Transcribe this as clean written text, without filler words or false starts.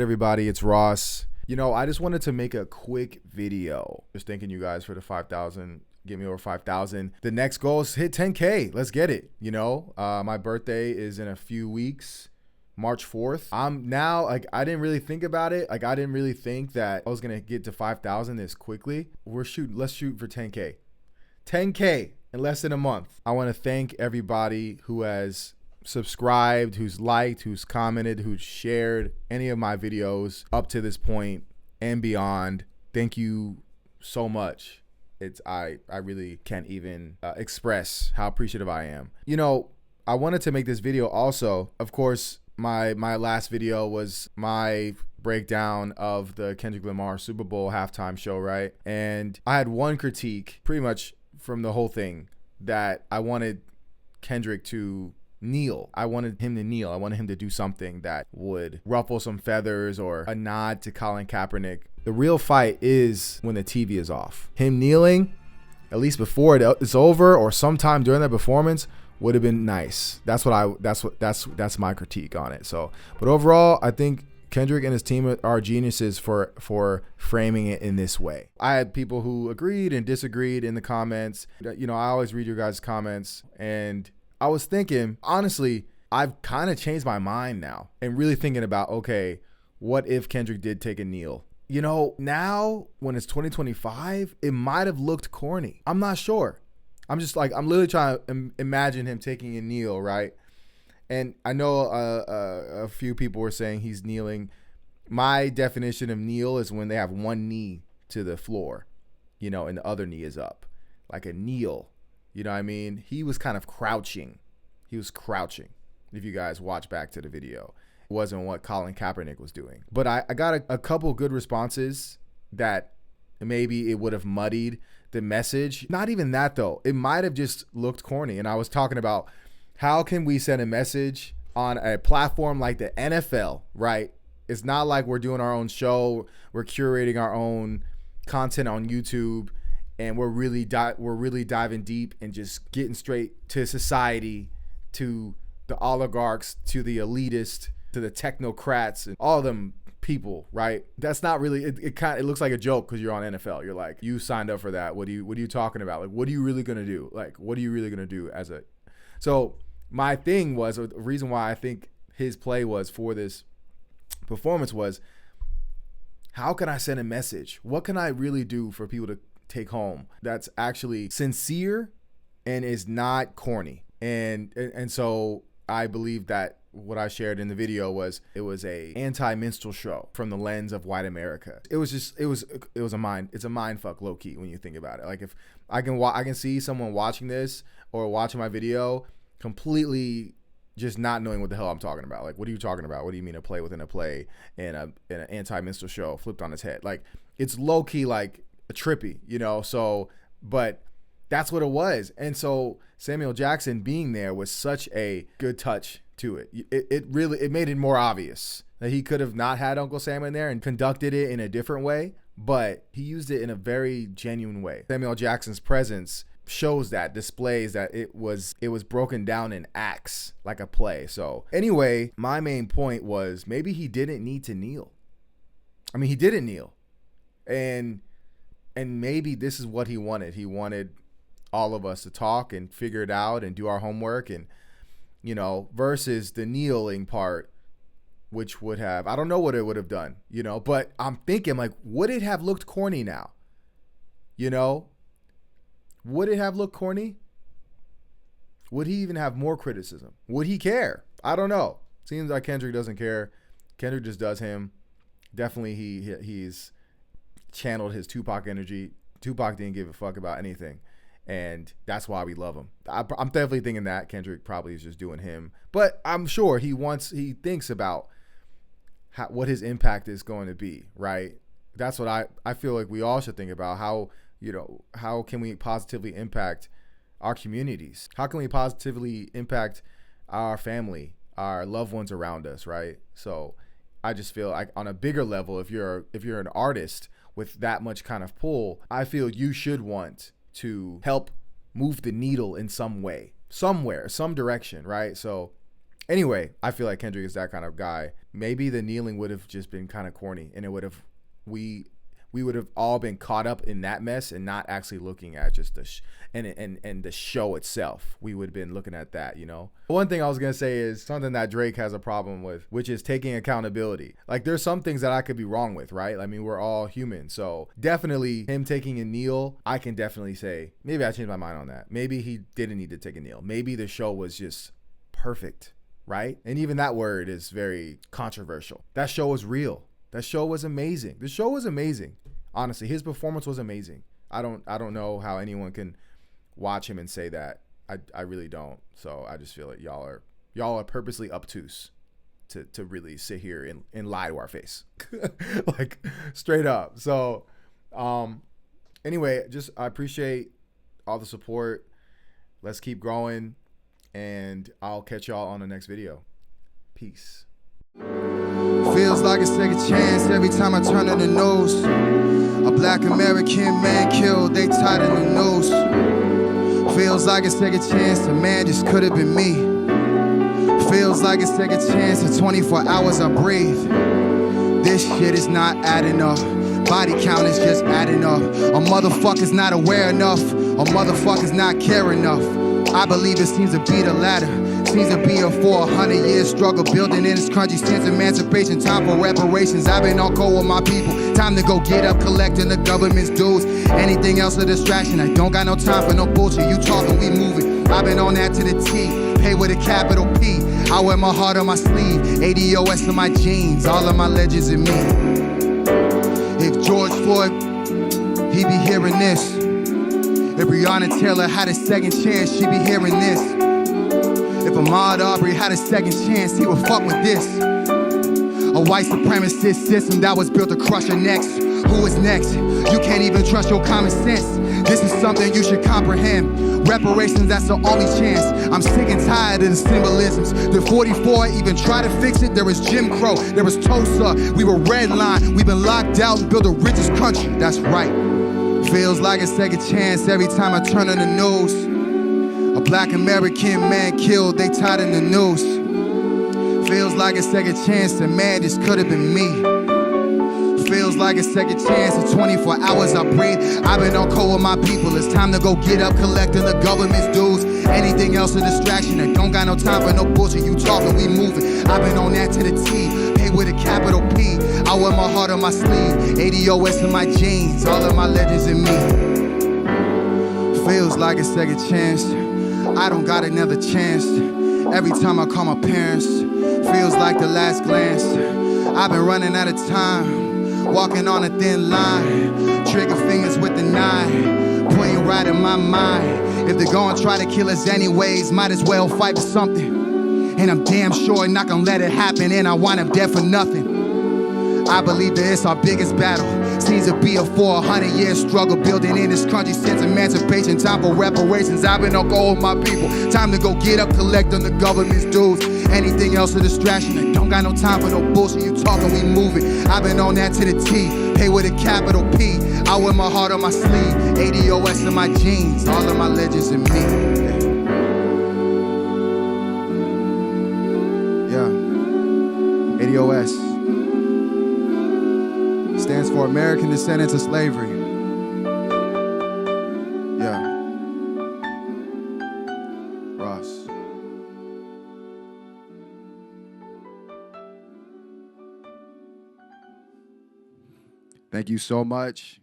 Everybody, it's Ross. I just wanted to make a quick video. Just thanking you guys for the 5,000. Get me over 5,000. The next goal is hit 10K. Let's get it. My birthday is in a few weeks, March 4th. I'm now, I didn't really think about it. I didn't really think that I was going to get to 5,000 this quickly. Let's shoot for 10K. 10K in less than a month. I want to thank everybody who has subscribed, who's liked, who's commented, who's shared any of my videos up to this point and beyond. Thank you so much. I really can't even express how appreciative I am. I wanted to make this video also. Of course, my last video was my breakdown of the Kendrick Lamar Super Bowl halftime show, right? And I had one critique pretty much from the whole thing, that I wanted Kendrick to kneel. I wanted him to kneel. I wanted him to do something that would ruffle some feathers or a nod to Colin Kaepernick. The real fight is when the TV is off. Him kneeling, at least before it's over or sometime during that performance, would have been nice. That's my critique on it. So, but overall, I think Kendrick and his team are geniuses for framing it in this way. I had people who agreed and disagreed in the comments. I always read your guys' comments, and I was thinking, honestly, I've kind of changed my mind now and really thinking about, okay, what if Kendrick did take a kneel? Now when it's 2025, it might have looked corny. I'm not sure. I'm literally trying to imagine him taking a kneel, right? And I know a few people were saying he's kneeling. My definition of kneel is when they have one knee to the floor, and the other knee is up, like a kneel. You know what I mean? He was kind of crouching. He was crouching. If you guys watch back to the video, it wasn't what Colin Kaepernick was doing. But I got a couple good responses that maybe it would have muddied the message. Not even that, though. It might have just looked corny. And I was talking about, how can we send a message on a platform like the NFL, right? It's not like we're doing our own show. We're curating our own content on YouTube, and we're really diving deep and just getting straight to society, to the oligarchs, to the elitists, to the technocrats, and all of them people, right? That's not really. It looks like a joke because you're on NFL. You're like, you signed up for that. What are you talking about? Like, what are you really gonna do? Like, what are you really gonna do as a? So my thing was, or the reason why I think his play was for this performance was, how can I send a message? What can I really do for people to take home that's actually sincere and is not corny? And so I believe that what I shared in the video was, it was a anti-minstrel show from the lens of white America. It was a mind fuck low key when you think about it. Like, if I can see someone watching this or watching my video completely just not knowing what the hell I'm talking about. Like, what are you talking about? What do you mean a play within a play and an anti-minstrel show flipped on its head? Like, it's low key like a trippy, so, but that's what it was. And so Samuel Jackson being there was such a good touch to it. It made it more obvious that he could have not had Uncle Sam in there and conducted it in a different way, but he used it in a very genuine way. Samuel Jackson's presence shows that, displays that it was broken down in acts like a play. So anyway, my main point was, maybe he didn't need to kneel. I mean, he didn't kneel. And maybe this is what he wanted. He wanted all of us to talk and figure it out and do our homework, and versus the kneeling part, which would have, I don't know what it would have done, but I'm thinking, like, would it have looked corny now? Would it have looked corny? Would he even have more criticism? Would he care? I don't know. Seems like Kendrick doesn't care. Kendrick just does him. Definitely he's channeled his Tupac energy. Tupac didn't give a fuck about anything, and that's why we love him. I'm definitely thinking that Kendrick probably is just doing him, but I'm sure he thinks about what his impact is going to be, right? That's what I feel like we all should think about. How can we positively impact our communities? How can we positively impact our family, our loved ones around us, right? So I just feel like, on a bigger level, if you're an artist with that much kind of pull, I feel you should want to help move the needle in some way, somewhere, some direction, right? So Anyway, I feel like Kendrick is that kind of guy. Maybe the kneeling would have just been kind of corny, and it would have we would have all been caught up in that mess and not actually looking at just and the show itself. We would have been looking at that, you know. One thing I was gonna say is something that Drake has a problem with, which is taking accountability. Like, there's some things that I could be wrong with, right? I mean, we're all human, so definitely him taking a kneel, I can definitely say maybe I changed my mind on that. Maybe he didn't need to take a kneel. Maybe the show was just perfect, right? And even that word is very controversial. That show was real. That show was amazing. The show was amazing. Honestly, his performance was amazing. I don't know how anyone can watch him and say that. I really don't. So I just feel like y'all are purposely obtuse to really sit here and lie to our face. Like, straight up. So anyway, just I appreciate all the support. Let's keep growing, and I'll catch y'all on the next video. Peace. Feels like a second chance every time I turn on the news. A black American man killed, they tied in the noose. Feels like a second chance, a man just could have been me. Feels like a second chance, in 24 hours I breathe. This shit is not adding up. Body count is just adding up. A motherfucker's not aware enough. A motherfucker's not care enough. I believe it seems to be the latter. Seems to be a 400-year struggle building in this country since emancipation. Time for reparations. I've been on call with my people. Time to go get up, collecting the government's dues. Anything else a distraction. I don't got no time for no bullshit. You talking, we moving. I've been on that to the T. Pay with a capital P. I wear my heart on my sleeve. ADOS on my jeans. All of my legends in me. If George Floyd, he be hearing this. If Breonna Taylor had a second chance, she be hearing this. If Ahmaud Arbery had a second chance, he would fuck with this. A white supremacist system that was built to crush your necks. Who is next? You can't even trust your common sense. This is something you should comprehend. Reparations, that's the only chance. I'm sick and tired of the symbolisms. Did 44 even try to fix it? There was Jim Crow, there was Tulsa. We were redlined, we've been locked out and built the richest country. That's right. Feels like a second chance every time I turn on the news. A black American man killed, they tied in the noose. Feels like a second chance, the man just could have been me. Feels like a second chance, in 24 hours I breathe. I've been on call with my people, it's time to go get up, collecting the government's dues. Anything else a distraction, I don't got no time for no bullshit. You talking, we moving. I've been on that to the T, paid with a capital P. I wear my heart on my sleeve, ADOS in my jeans, all of my legends in me. Feels like a second chance, I don't got another chance. Every time I call my parents, feels like the last glance. I've been running out of time, walking on a thin line. Trigger fingers with the nine, pointing right in my mind. If they're gonna try to kill us anyways, might as well fight for something. And I'm damn sure not gonna let it happen, and I wind up dead for nothing. I believe that it's our biggest battle. Seems to be a 400-year struggle building in this country since emancipation. Time for reparations. I've been on call with my people. Time to go get up, collect on the government's dues. Anything else a distraction. I don't got no time for no bullshit. You talking, we moving. I've been on that to the T. Pay with a capital P. I wear my heart on my sleeve. ADOS in my jeans. All of my legends in me. Yeah. ADOS. Stands for American Descendants of Slavery. Yeah. Ross. Thank you so much.